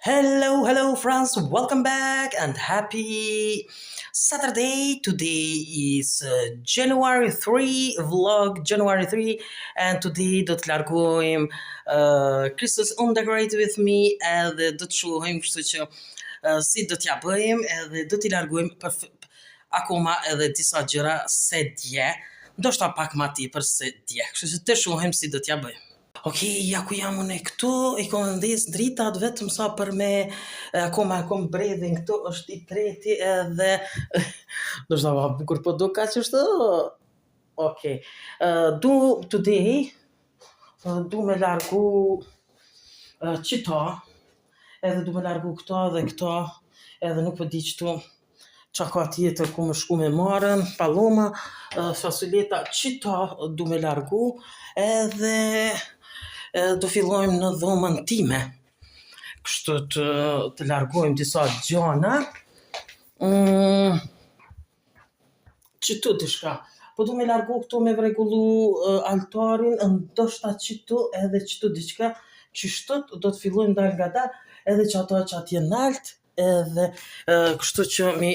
Hello, friends. Welcome back and happy Saturday. Today is January 3, vlog January 3, and today do të largojmë Christmas on the Great with me edhe do të shohim kështu që si do t'ja bëjmë edhe do t'i largojmë për akoma edhe disa gjëra se dje, ndoshta pak ma tepër se dje. Kështu që të shohim si do t'ja bëjmë. Okej, ja ku jam unë këtu, i kom ndes dritat vetëm sa për me akoma kom bredhin këtu, është i treti edhe do shta ma bukur po do ka që është. Okej. Today du me largu qita, edhe du me largu këta dhe këta, edhe nuk po di qëtu qa ka tjetër ku më shku me marën, paloma, fasuleta, qita du me largu, edhe do fillojmë në dhomën time. Kështu të largojmë disa gjana. Qëtu dishka. Po du me largu këtu me vregullu altarin, ndoshta qëtu edhe qëtu diçka, qështët do të fillojmë dal nga dal, edhe që ato që atje nalt, edhe kështu që mi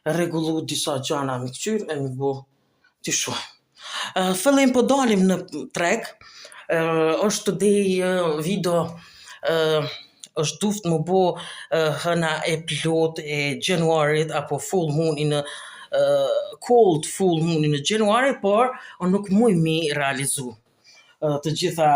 rregullu disa gjana mi këqyr, e mi bu t'i shohim. Fillim po dalim në treg, është today video është duft më bo hëna e plot e Januarit apo full moon in a cold full moon in a January, por unë nuk muj mi realizu të gjitha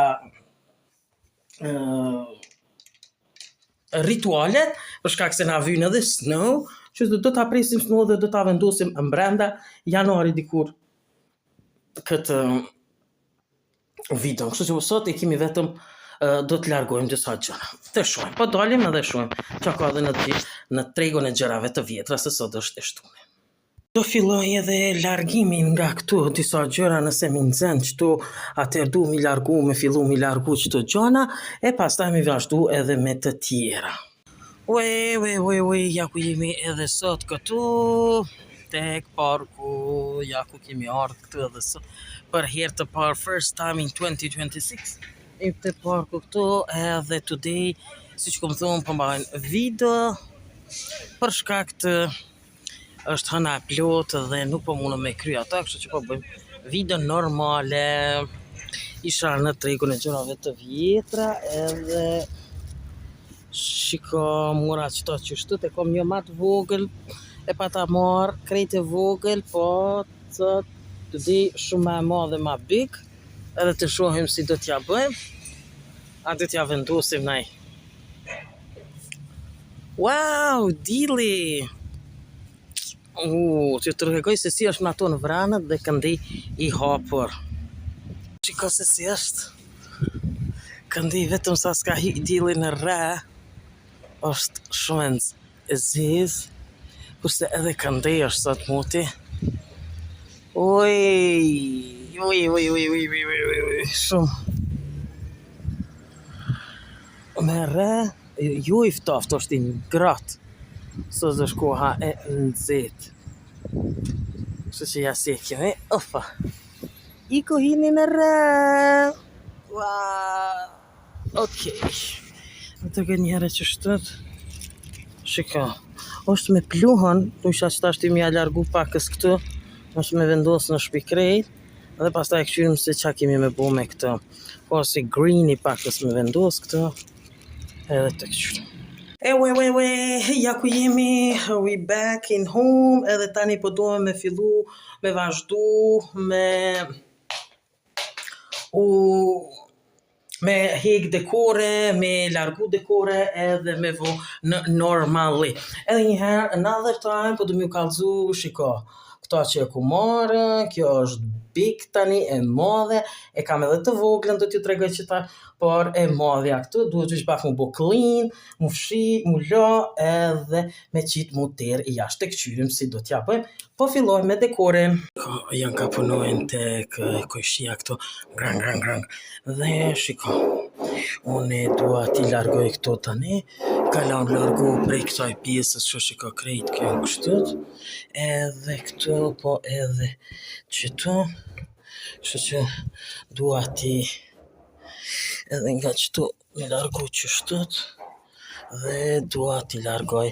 ritualet, për shkak se na vyn edhe snow, që do ta presim snow dhe do ta vendosim brenda janari dikur këtë video. Kështu që sot e kemi vetëm do të largojmë disa gjëra. Të shohim, po dalim edhe shohim çka ka edhe në tregun e gjërave të vjetra se sot është e shtune. Do filloj edhe largimin nga këtu disa gjëra nëse mi nxen këtu, atëherë du mi largu, me fillu mi largu çdo gjëna e pastaj mi vazhdu edhe me të tjera. Ja ku jemi edhe sot këtu tek parku, ja ku kemi ardhur këtu edhe sot për herë të parë, first time in 2026 e të parku këtu, edhe today siç kom thonë po mbajnë video për shkak të është hëna e plot dhe nuk po mundem me kry ata, kështu që po bëjmë video normale. Isha në tregun e gjërave të vjetra edhe shiko mora qëto qështu, e kom një matë vogël e pa ta marë, krejt e vogël, po të di shumë e madhe ma big, edhe të shohim si do t'ja bëjmë, a do t'ja vendosim naj. Wow, dili! Që të rregoj se si është në ato në vranët dhe këndi i hapur. Shiko se si është. Këndi vetëm sa s'ka hi dili në re, është shumë e zezë, kurse edhe këndi është sot muti. Shumë. Me re, ju i ftoft është i ngratë. Sot është koha e nxehtë. Kështu që ja sekim, ofa. Iku hini në re. Okej. Të gë njëherë që shtët. Shika. është me pluhën, tu isha që tashti mi a largu pakës këtu, është me vendosë në shtëpi krejt, dhe pastaj këqyrim se qa kemi me bo me këtë. Po si green i pakës me vendosë këtu, edhe të këqyrim. Ja ku jemi, we back in home, edhe tani po dojmë me fillu, me vazhdu, me hek dekore, me largu dekore, edhe me vo në normali. Edhe njëherë, another time, po du m'ju kallzu, shiko, këta që e ku marë, kjo është big tani, e madhe, e kam edhe të voglën, do t'ju tregoj që ta, por e madhja këtu, duhet që pak mu bo clean, mu fshi, mu la, edhe me qitë mu terë i jashtë të këqyrim si do t'ja bëjmë, po filloj me dekorin. Janë ka punojnë tek kojshia këtu, grang, dhe shiko, unë dua t'i largoj këto tani, kalam largu prej kësaj pjesës që shiko krejt kjo kështët, edhe këtu, po edhe qëtu, kështu që dua t'i edhe nga qëtu me largu qështët, Dhe dua t'i largoj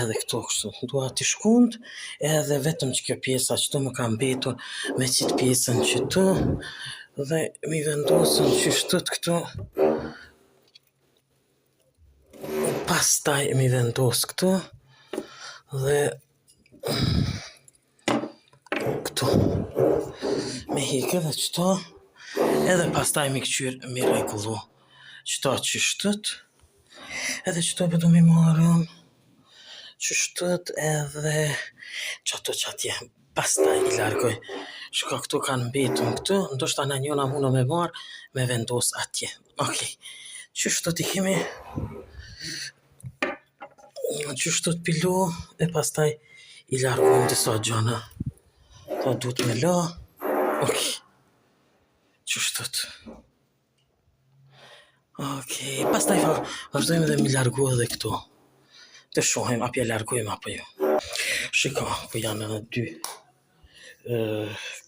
edhe këto kështu. Dua t'i shkund edhe vetëm që kjo pjesa qëto më ka mbetur me qitë pjesën qëtu dhe mi vendosën që shtët këtu. Pastaj mi vendos këtu dhe këtu. Me hikë edhe qëto edhe pastaj mi këqyr mi regullu qëto që shtët. Edhe qëto për du mi marrën që shtët edhe që ato që atje pastaj i largoj. Shka këtu kanë mbetun këtu, ndoshta në njona muna me marrë me vendos atje. Okej, që shtët i kemi që shtët pilu e pastaj i largojmë disa gjana. Ta duhet me la. Okej, që shtët. Okej, pastaj vazhdojmë edhe mi largu edhe këtu. Të shohim, apje largojmë apo jo. Shiko, po janë në dy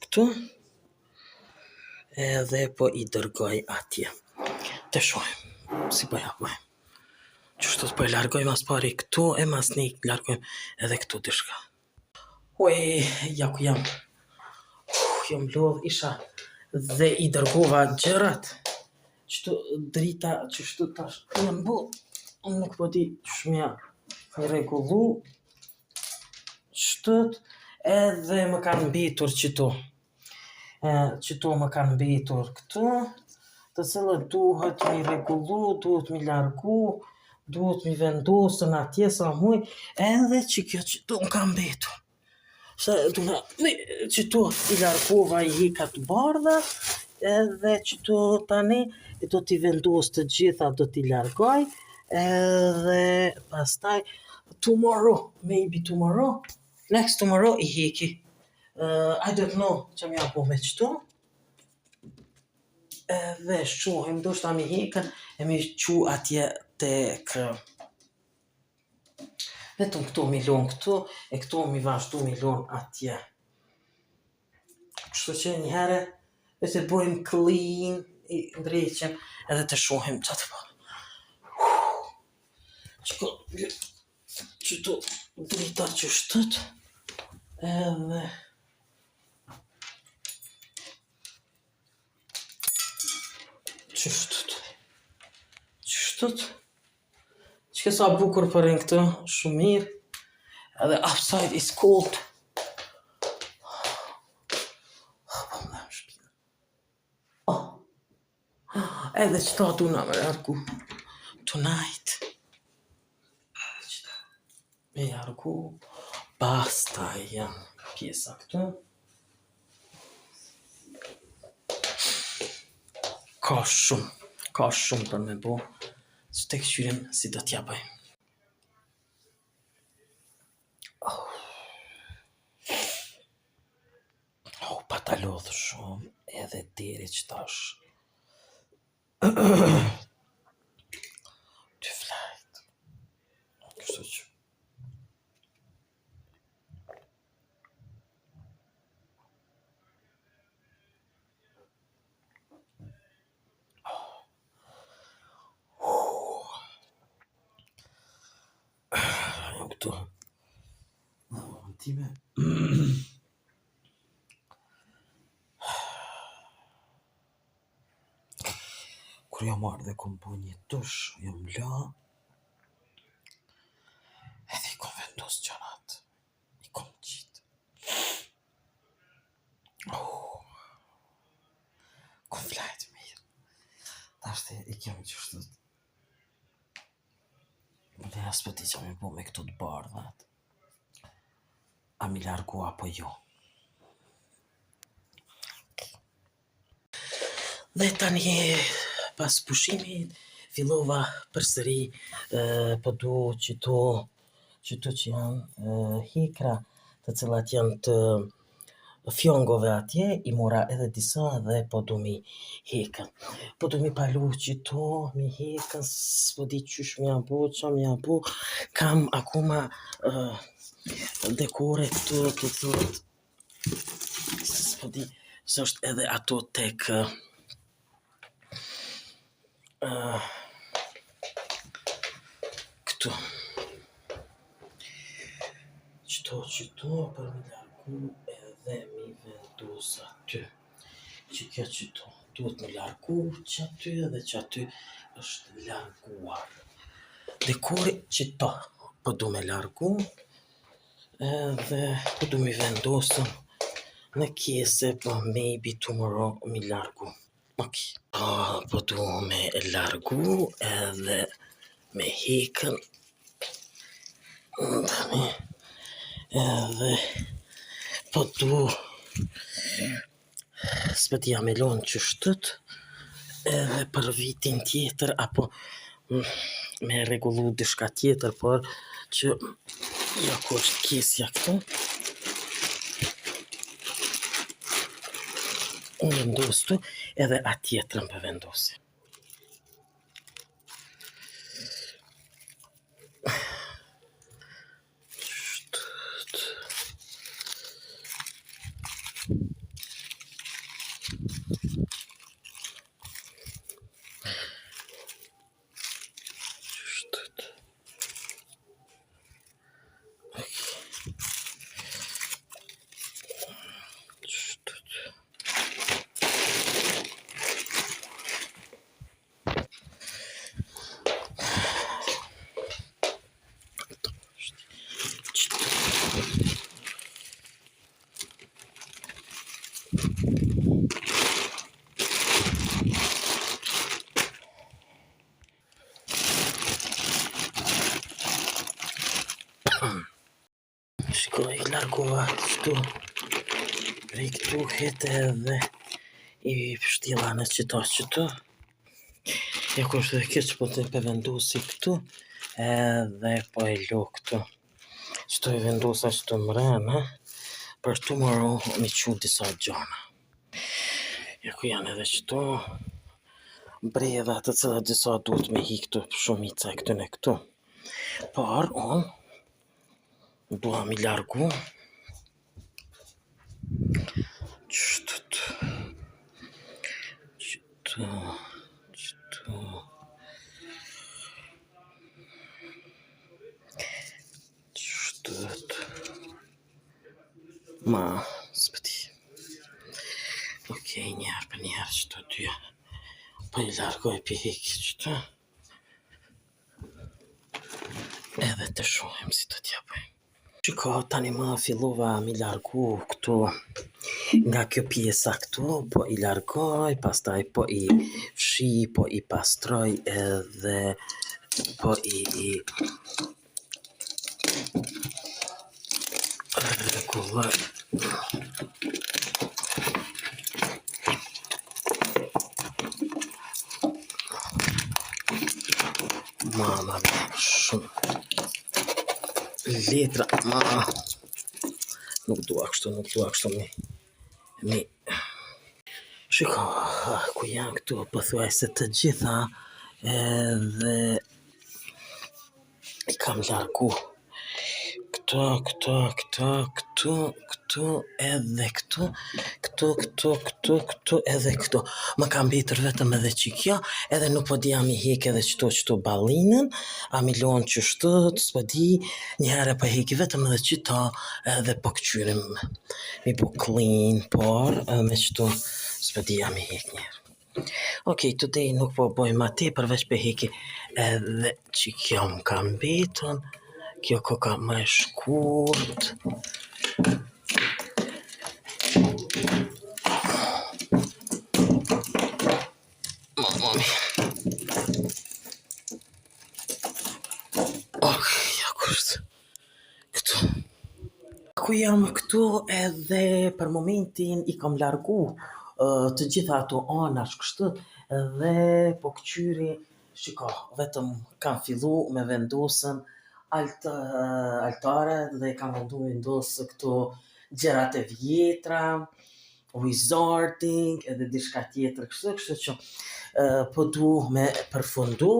këtu. Edhe po i dërgoj atje. Të shohim, si po ja pojmë. Qështu po i largojmë as pari këtu, e mas një largojmë edhe këtu dishka. Oj, ja ku jam. Jam lodh, isha dhe i dërgova gjërat. Qëtu drita qështu tash jam bu, unë nuk po di shmja me regullu shtët edhe më kanë mbetur qëtu. Qëtu më kanë mbetur këtu, të cilët duhet mi regullu, duhet mi largu, duhet mi vendosën atje sa muj, edhe që kjo qëtu më kanë mbetur. Se duna, qëtu i largova i hikat bardha, edhe qëtu tani do t'i vendos të gjitha, do t'i largoj, edhe pastaj tomorrow, maybe tomorrow, next tomorrow i hiki. I don't know që mja po me qëtu. Edhe shohim, do shta mi hikën, e mi qu atje tek vetëm këtu mi lon këtu, e këtu mi vazhdu mi lon atje. Kështu që njëherë, e të bojmë clean, i ndreqem, edhe të shohim që të bërë. Qëtu drita që shtët, edhe që shtët, që sa bukur për në këtë, shumë mirë, edhe outside is cold. Edhe qëta du na me jargu tonight. Me jargu pastaj janë pjesa këtu. Ka shumë për me bo. Së të këqyrim si do t'ja bëjmë. Pa ta lodhë shumë edhe deri që tash. Ty flajt. Kështu që. Këtu. Time. Kur jam marrë dhe kom po një tush, jam la, edhe i kom vendos gjanat, i kom qitë. Kom flajt mirë. Tashte i kem qështu. Më le as pëti që mi po me këtu të bardhat. A mi largu apo jo? Dhe tani pas pushimit fillova përsëri po du qëto që janë hikra të cilat janë të fjongove atje, i mora edhe disa dhe po du mi hikën. Po du mi palu qëto, mi hikën, s'po di qysh mja bu, qa mja bu, kam akuma dekore këtu, të thot, s'po di, së është edhe ato tek këtu këtu. Qëto për mi largu edhe mi vendos aty. Që kjo qëto duhet me largu që aty edhe që aty është larguar. Dekori qëto po du me largu edhe po du me vendosëm në kese po maybe tomorrow mi largu. Ok. Po du me largu edhe me hikën edhe po du s'pëtia me lonë që shtët edhe për vitin tjetër apo me regullu dishka tjetër, por që ja ku është kesja këtu. Unë vendos tu edhe atjetrën për vendosi. Shikoj, largova këtu, prej këtu hete edhe i pështjela në qëto. E ku është dhe keq po të vendosi këtu, edhe po e lo këtu. Qëto i vendosa qëto mrena, për tomorrow mi qu disa gjana. E ku janë edhe qëto, breda të cilat disa duhet me hi këtu shumica e këtu në këtu. Por, unë dua mi largu qëtët ma s'pëti. Okej, njerë për njerë qëto dyja po i largoj për hiki qëto edhe të shohem si të tja bëjmë. Shiko, tani ma fillova mi largu këtu nga kjo pjesa këtu, po i largoj, pastaj po i fshi, po i pastroj edhe po i rregulloj. Mama mia, shumë letra, nuk dua kështu mi. Shiko, ku janë këtu pothuajse të gjitha edhe i kam largu këtu edhe këtu edhe këtu. Më kam mbetur vetëm edhe qikja, edhe nuk po dija mi hek edhe qëto ballinën, a mi lonë që shtët, s'po di, njëherë po heki vetëm edhe qita, edhe po këqyrim mi po clean, por me qëto s'po dija mi hek njerë. Okej, today nuk po bojmë ati, përveç për heki edhe qikja më kam mbetën, kjo koka më e shkurt. Mami. Okej, ja kështë. Këtu. Ku jam këtu edhe për momentin i kam largu të gjitha ato anash kështë dhe po këqyri, shiko, vetëm kam fillu me vendosën altare dhe kam vendosë këto gjerat e vjetra, wizarding edhe dishka tjetër kështu që po du me përfundu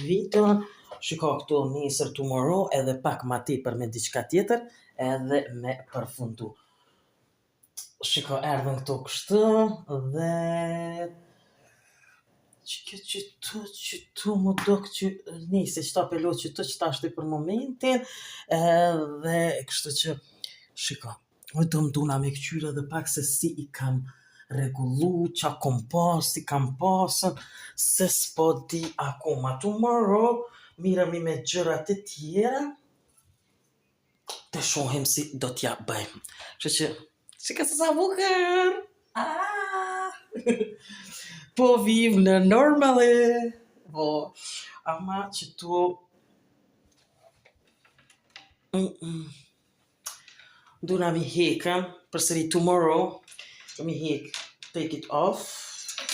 videon. Shiko këtu nesër tomorrow edhe pak ma tepër me diçka tjetër edhe me përfundu. Shiko erdhën këtu kështu dhe që më dok që nisi që ta pelo që të që ta shti për momentin, edhe kështu që shiko, do më duna me këqyre dhe pak se si i kam regullu, qa kom pas, si kam pasën, se s'po di akoma. Tomorrow, miremi me gjërat e tjera, të shohim si do t'ja bëjmë. Kështu që, shika se sa bukur! Po viv në normale, po, ama që tu duna mi hekën, përsëri tomorrow, mi hek, take it off,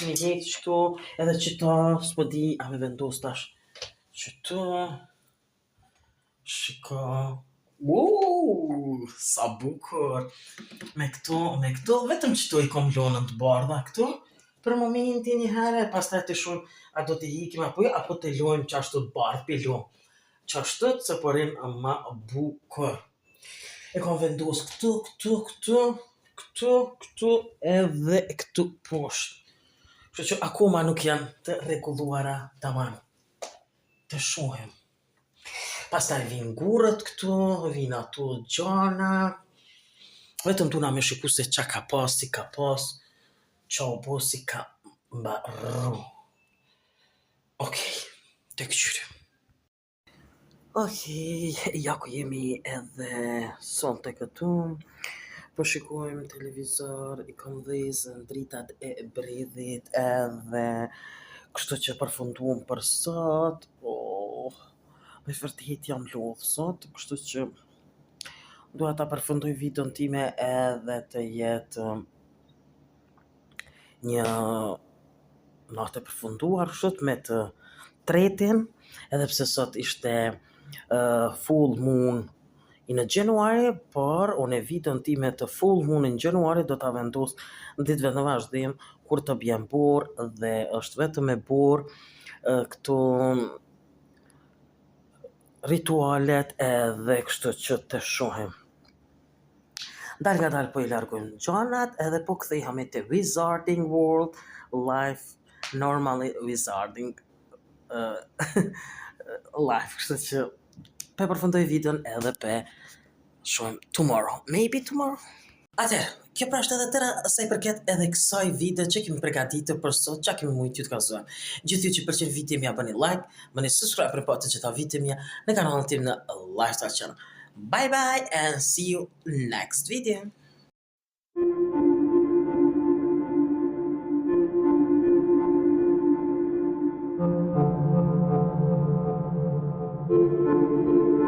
mi hek qëtu, edhe qëta, s'po di, a me vendos tash, qëtu, shiko, sa bukur, me këto, vetëm qëtu i kom lonën të bardha këtu, për momentin një herë, pastaj të shumë, a do të hikim apo të lojmë qashtu të bardhë për lojmë. Qashtu të se përin ma bukur. E kom vendos këtu, edhe këtu poshtë. Kështu që akoma nuk janë të rregulluara tamam. Të shohim. Pastaj vinë gurët këtu, vinë ato gjana. Vetëm tuna me shiku se qa ka pas, si ka pas, qa u po si ka mbaru. Okej, të këqyri. Okej, ja ku jemi edhe son të këtu. Po shikojmë televizor, i kom dhezën dritat e bredhit edhe kështu që përfunduam për sot. Me vërtet jam lodh sot, kështu që dua ta përfundoj videon time edhe të jetë një natë e përfunduar, kështu me të tretin, edhe pse sot ishte full moon in January, por unë e videon time të full moon in January do ta vendos në ditëve në vazhdim kur të bjen borë dhe është vetëm e borë këtu ritualet edhe kështu që të shohim. Dal nga dal po i largojmë gjanat edhe po kthehemi te Wizarding World, life normally Wizarding life, kështu që pe përfundoj videon edhe pe shohim tomorrow, maybe tomorrow. Atëherë, kjo pra është edhe tëra sa i përket edhe kësaj video që kemi përgatitur për sot, qa kemi mujtë ju të kallëzuar. Gjithë ju që pëlqen video mja bëni like, bëni subscribe për të gjitha video mja në kanalin tim në Lifestyle Channel. Bye bye and see you next video.